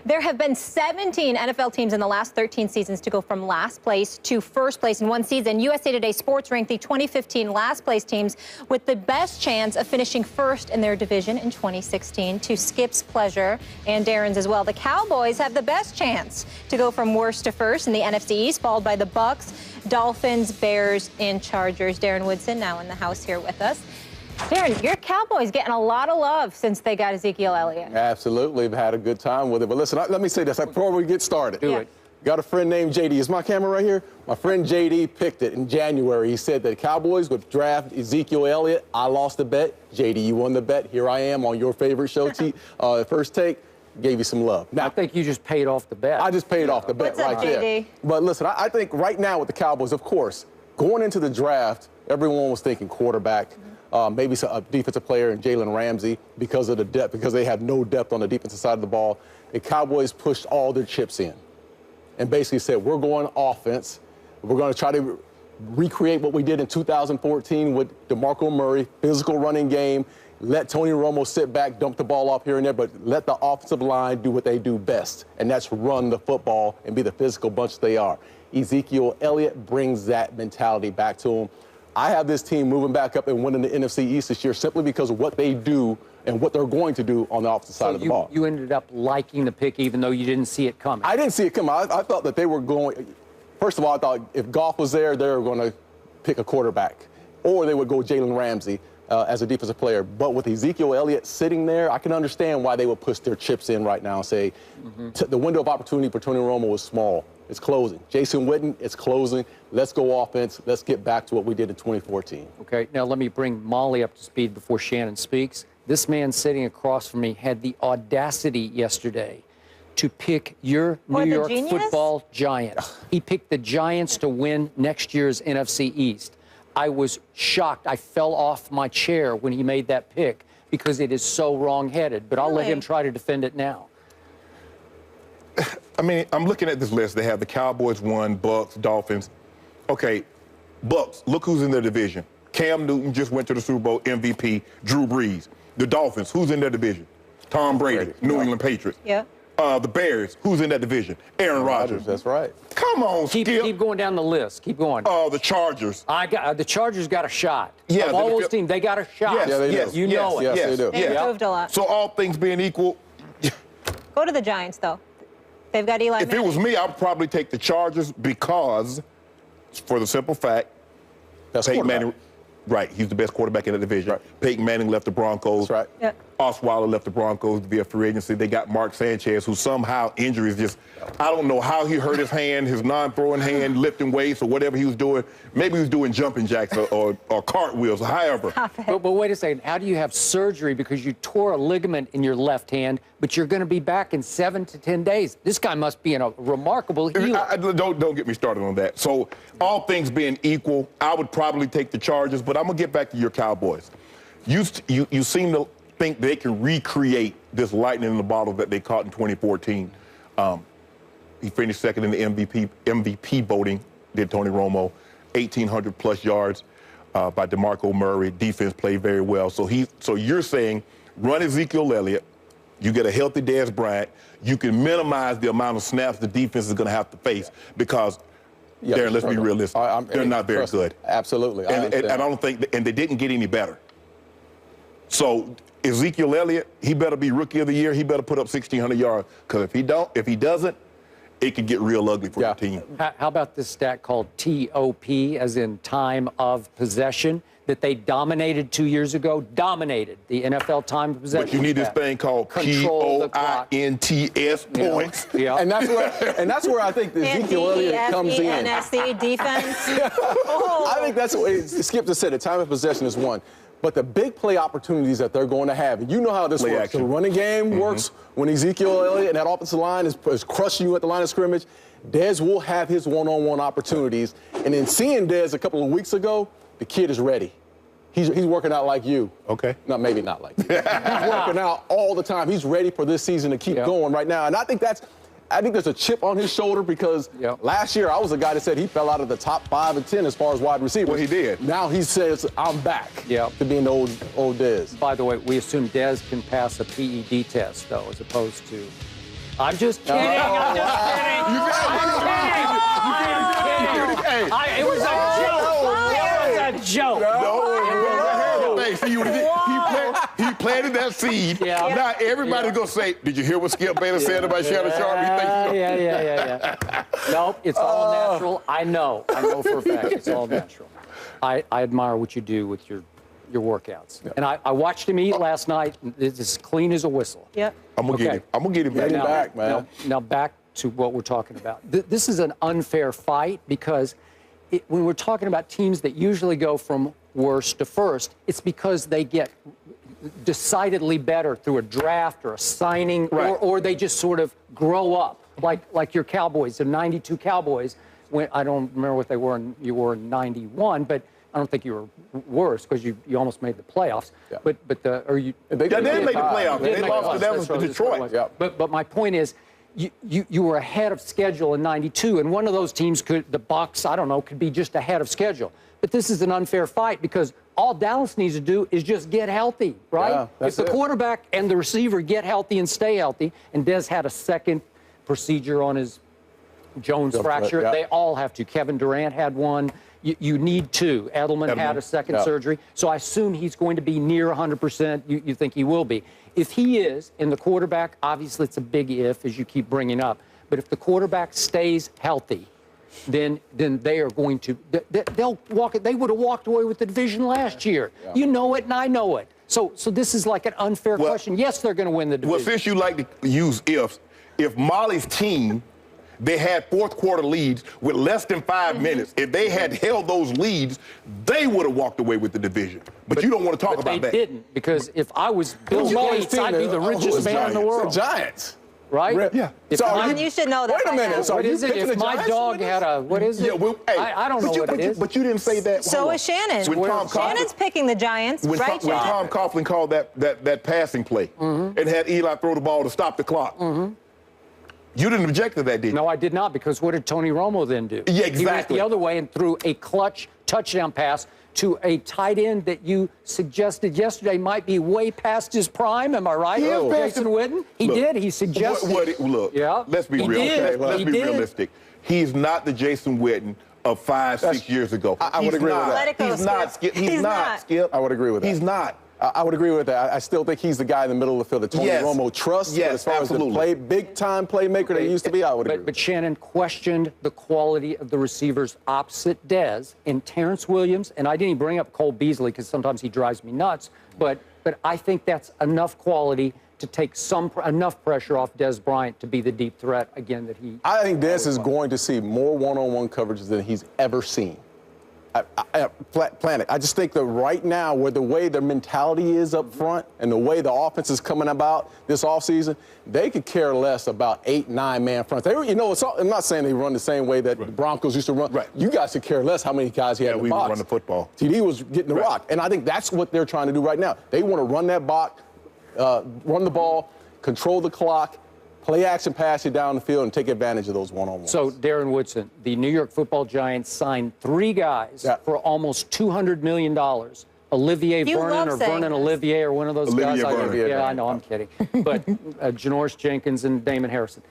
There have been 17 NFL teams in the last 13 seasons to go from last place to first place in one season. USA Today Sports ranked the 2015 last place teams with the best chance of finishing first in their division in 2016, to Skip's pleasure and Darren's as well. The Cowboys have the best chance to go from worst to first in the NFC East, followed by the Bucs, Dolphins, Bears, and Chargers. Darren Woodson now in the house here with us. Darren, your Cowboys getting a lot of love since they got Ezekiel Elliott. Absolutely. We've had a good time with it. But listen, let me say this before we get started. Do it. Got a friend named JD. Is my camera right here? My friend JD picked it in January. He said that the Cowboys would draft Ezekiel Elliott. I lost the bet. JD, you won the bet. Here I am on your favorite show, First Take. Gave you some love. Now, I think you just paid off the bet. I just paid off the bet right there. But listen, I think right now with the Cowboys, of course, going into the draft, everyone was thinking quarterback. Maybe a defensive player in Jalen Ramsey because of the depth, because they have no depth on the defensive side of the ball. The Cowboys pushed all their chips in and basically said, we're going offense. We're going to try to recreate what we did in 2014 with DeMarco Murray, physical running game. Let Tony Romo sit back, dump the ball off here and there, but let the offensive line do what they do best, and that's run the football and be the physical bunch they are. Ezekiel Elliott brings that mentality back to him. I have this team moving back up and winning the NFC East this year simply because of what they do and what they're going to do on the offensive side of the ball. You ended up liking the pick even though you didn't see it coming. I didn't see it coming. I thought that they were going – first of all, I thought if Goff was there, they were going to pick a quarterback, or they would go Jalen Ramsey as a defensive player. But with Ezekiel Elliott sitting there, I can understand why they would push their chips in right now and say the window of opportunity for Tony Romo was small. It's closing. Jason Witten, it's closing. Let's go offense. Let's get back to what we did in 2014. Okay, now let me bring Molly up to speed before Shannon speaks. This man sitting across from me had the audacity yesterday to pick your New York football Giants. He picked the Giants to win next year's NFC East. I was shocked. I fell off my chair when he made that pick because it is so wrong-headed. But I'll let him try to defend it now. I mean, I'm looking at this list. They have the Cowboys 1, Bucs, Dolphins. Okay, Bucs, look who's in their division. Cam Newton just went to the Super Bowl MVP, Drew Brees. The Dolphins, who's in their division? Tom Brady, New England Patriots. Yeah. The Bears, who's in that division? Aaron Rodgers. That's right. Come on, Keep going down the list. Keep going. The Chargers. The Chargers got a shot. Yeah, of all those teams, they got a shot. Yes, Yeah, they do. yes, You know it. Yes, they do. They improved a lot. So all things being equal, Go to the Giants, though. They've got Eli if Manning. it was me, I'd probably take the Chargers because, for the simple fact, Peyton Manning, right, he's the best quarterback in the division. Right. Peyton Manning left the Broncos. That's right. Yeah. Osweiler left the Broncos via free agency. They got Mark Sanchez, who somehow injuries just, I don't know how he hurt his hand, his non-throwing hand, lifting weights or whatever he was doing. Maybe he was doing jumping jacks or cartwheels, however. But wait a second. How do you have surgery because you tore a ligament in your left hand, but you're going to be back in 7 to 10 days? This guy must be in a remarkable healing. Don't get me started on that. So all things being equal, I would probably take the Chargers, but I'm going to get back to your Cowboys. You seem to think they can recreate this lightning in the bottle that they caught in 2014. He finished second in the MVP voting, did Tony Romo, 1,800 plus yards by DeMarco Murray. Defense played very well. So you're saying run Ezekiel Elliott, you get a healthy Dez Bryant, you can minimize the amount of snaps the defense is going to have to face because, Darren, let's be realistic, they're not very good. Absolutely. And I don't think, and they didn't get any better. So Ezekiel Elliott, he better be Rookie of the Year. He better put up 1,600 yards because if he doesn't, it could get real ugly for the team. How about this stat called TOP, as in time of possession, that they dominated 2 years ago? Dominated the NFL time of possession. But you need this thing called POINTS, points. Yeah. And that's where I think the Ezekiel Elliott comes in. NFC defense. I think that's what Skip just said. The time of possession is one. But the big play opportunities that they're going to have, and you know how this works. Action. The running game works when Ezekiel Elliott and that offensive line is crushing you at the line of scrimmage. Dez will have his one-on-one opportunities. And in seeing Dez a couple of weeks ago, the kid is ready. He's working out like you. Okay. No, maybe not like you. He's working out all the time. He's ready for this season to keep going right now. And I think there's a chip on his shoulder because last year I was a guy that said he fell out of the top 5 and 10 as far as wide receivers. Well, he did. Now he says, I'm back to being the old Dez. By the way, we assume Dez can pass a PED test, though, as opposed to I'm just kidding. I'm just kidding. It was a joke. He planted that seed. Yeah. Now everybody's going to say, did you hear what Skip Bayless said about Shannon Sharp? Yeah. Nope, it's all natural. I know for a fact it's all natural. I admire what you do with your workouts. Yeah. And I watched him eat last night. It's as clean as a whistle. Yep. I'm going to get him. I'm going to get him back, man. Now back to what we're talking about. This is an unfair fight because when we're talking about teams that usually go from worst to first, it's because they get decidedly better through a draft or a signing, or they just sort of grow up, like your Cowboys, the '92 Cowboys. When I don't remember what they were, you were in '91, but I don't think you were worse because you almost made the playoffs. Yeah. They didn't make the playoffs. They lost to Detroit. Yeah. But my point is, you were ahead of schedule in '92, and one of those teams the Bucs, I don't know, could be just ahead of schedule. But this is an unfair fight because all Dallas needs to do is just get healthy, right? Yeah, if the quarterback and the receiver get healthy and stay healthy, and Dez had a second procedure on his Jones fracture, they all have to. Kevin Durant had one. You need two. Edelman had a second surgery. So I assume he's going to be near 100%. You think he will be. If he is, and the quarterback, obviously it's a big if, as you keep bringing up, but if the quarterback stays healthy, then they are going to, they'll walk it. They would have walked away with the division last year. Yeah. You know it, and I know it. So this is like an unfair question. Yes, they're going to win the division. Well, since you like to use ifs, if Molly's team, they had fourth quarter leads with less than 5 minutes. If they had held those leads, they would have walked away with the division. But you don't want to talk about that. They didn't, because if I was Bill Gates, I'd be the richest man in the world. The Giants. Right? Yeah. You should know that. Wait a minute. So what is it? If my dog had a, what is it? Yeah, well, hey, I don't know what it is. But you didn't say that. So is Shannon. Shannon's picking the Giants, right, When Tom Coughlin called that passing play and had Eli throw the ball to stop the clock, you didn't object to that, did you? No, I did not, because what did Tony Romo then do? Yeah, exactly. He went the other way and threw a clutch touchdown pass to a tight end that you suggested yesterday might be way past his prime. Am I right? Jason Witten? He did. He suggested. Look, let's be real. Okay? Let's be realistic. He's not the Jason Witten of 5-6 years ago. I would agree with that. Let it go, He's not, Skip. He's not, Skip. I would agree with that. He's not. I would agree with that. I still think he's the guy in the middle of the field that Tony Romo trusts. Yes, but as far absolutely. as the big-time playmaker that he used to be, I would agree. But Shannon questioned the quality of the receivers opposite Dez and Terrence Williams, and I didn't even bring up Cole Beasley because sometimes he drives me nuts, but I think that's enough quality to take enough pressure off Dez Bryant to be the deep threat again that he. I think Dez is going to see more one-on-one coverages than he's ever seen. Planet. I just think that right now, where the way their mentality is up front and the way the offense is coming about this offseason, they could care less about 8-9-man fronts. I'm not saying they run the same way that the Broncos used to run. Right. You guys could care less how many guys he had in the box. We run the football. TD was getting the rock. And I think that's what they're trying to do right now. They want to run that box, run the ball, control the clock, play action, pass it down the field, and take advantage of those one-on-ones. So, Darren Woodson, the New York Football Giants signed 3 guys for almost $200 million. Olivier Vernon or Vernon Olivier or one of those guys. Vernon. I know, I'm kidding. But Janoris Jenkins and Damon Harrison.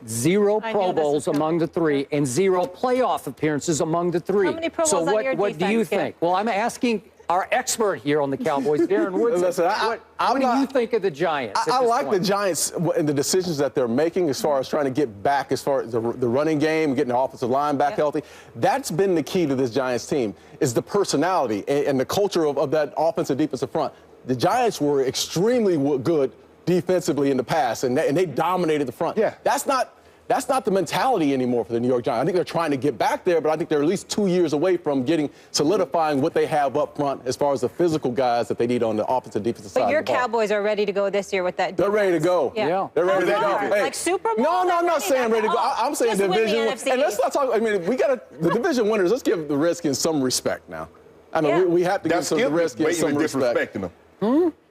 0 Pro Bowls among the 3 and 0 playoff appearances among the 3. How many Pro Bowls on your defense? What do you think? Well, I'm asking our expert here on the Cowboys, Darren Woodson. Listen, what do you think of the Giants? I like the Giants and the decisions that they're making as far as trying to get back, as far as the running game, getting the offensive line back healthy. That's been the key to this Giants team, is the personality and the culture of that offensive defensive front. The Giants were extremely good defensively in the past, and they dominated the front. Yeah. That's not the mentality anymore for the New York Giants. I think they're trying to get back there, but I think they're at least 2 years away from solidifying what they have up front as far as the physical guys that they need on the offensive defensive side. But your Cowboys are ready to go this year with that defense. They're ready to go. Yeah. They're ready to go. Hey, like Super Bowl? No, I'm not saying ready to go. I'm saying division. And let's not talk. I mean, the division winners. Let's give the Redskins some respect now. I mean, we have to give the Redskins some respect.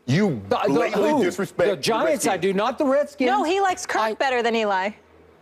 You blatantly disrespect the Giants. I do, not the Redskins. No, he likes Kirk better than Eli.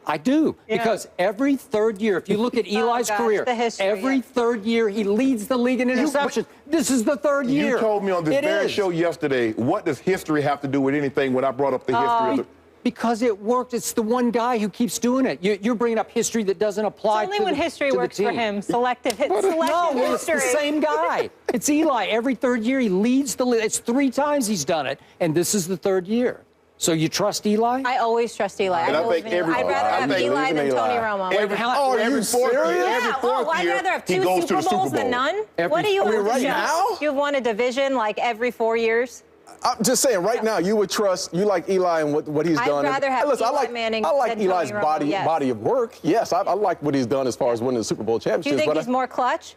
I do, because every third year, if you look at Eli's career, every third year he leads the league in interceptions. This is the third year. You told me on this very show yesterday, what does history have to do with anything when I brought up the history of the... Because it worked. It's the one guy who keeps doing it. You're bringing up history that doesn't apply it's only when history works for him. Selective No, history. it's the same guy. It's Eli. Every third year he leads the league. It's 3 times he's done it, and this is the 3rd year. So you trust Eli? I always trust Eli. And I think I'd rather have Eli than Tony Romo. Every fourth I'd year, rather have he 2 goes to Super the Super Bowls Bowl. than none. What do you right now? You've won a division like every 4 years. I'm just saying, right now, you would trust, you like Eli and what he's done. I'd rather have Listen, Eli Manning I like than Eli's Tony Romo, yes. body of work. Yes, I like what he's done as far as winning the Super Bowl championship. Do you think he's more clutch?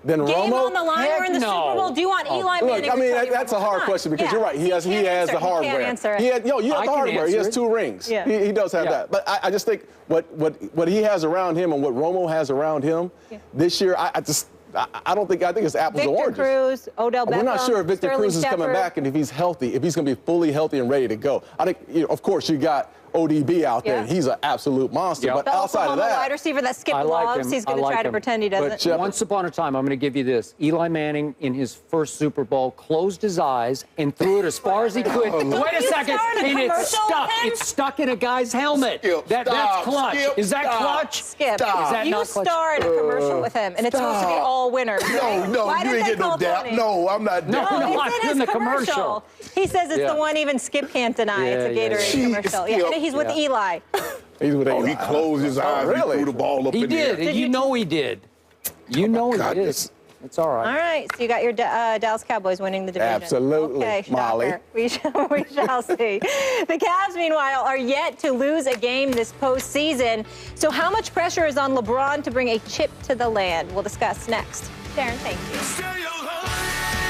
Than Game Romo? on the line, we're in the Super Bowl. Do you want Eli Manning? Look, I mean, or Tony that's Romo? a hard question because you're right. He has the hardware. He can't answer it. You have the hardware. He has 2 rings. Yeah. He does have that. But I just think what he has around him and what Romo has around him this year, I think it's apples to oranges. Victor Cruz, Odell Beckham, We're not sure if Victor Sterling Cruz is coming Shepard. back and if he's healthy, if he's going to be fully healthy and ready to go. I think, of course, you got ODB out there, and he's an absolute monster. Yep. But The outside of Oklahoma that, wide receiver that Skip I like loves, him. he's going to try to pretend he doesn't. But once upon a time, I'm going to give you this. Eli Manning, in his first Super Bowl, closed his eyes and threw it as far as he could. Wait a second. And it's stuck. It's stuck in a guy's helmet. Skip, that's clutch. Skip, is that clutch? Skip, Is that you not clutch? star in a commercial with him, and it's supposed to be all winners. No, Why you did ain't they get no call doubt. Tony? No, I'm not No, down. no, It's in in the his commercial. He says it's the one even Skip can't deny. It's a Gatorade commercial. Yeah, and he's with Eli. he's with He closed his eyes. really? He threw the ball up He in the air. did. You know he did. You know he did. It's all right. All right, so you got your Dallas Cowboys winning the division. Absolutely, Okay, Molly. shocker. We shall see. The Cavs, meanwhile, are yet to lose a game this postseason. So how much pressure is on LeBron to bring a chip to the land? We'll discuss next. Darren, thank you.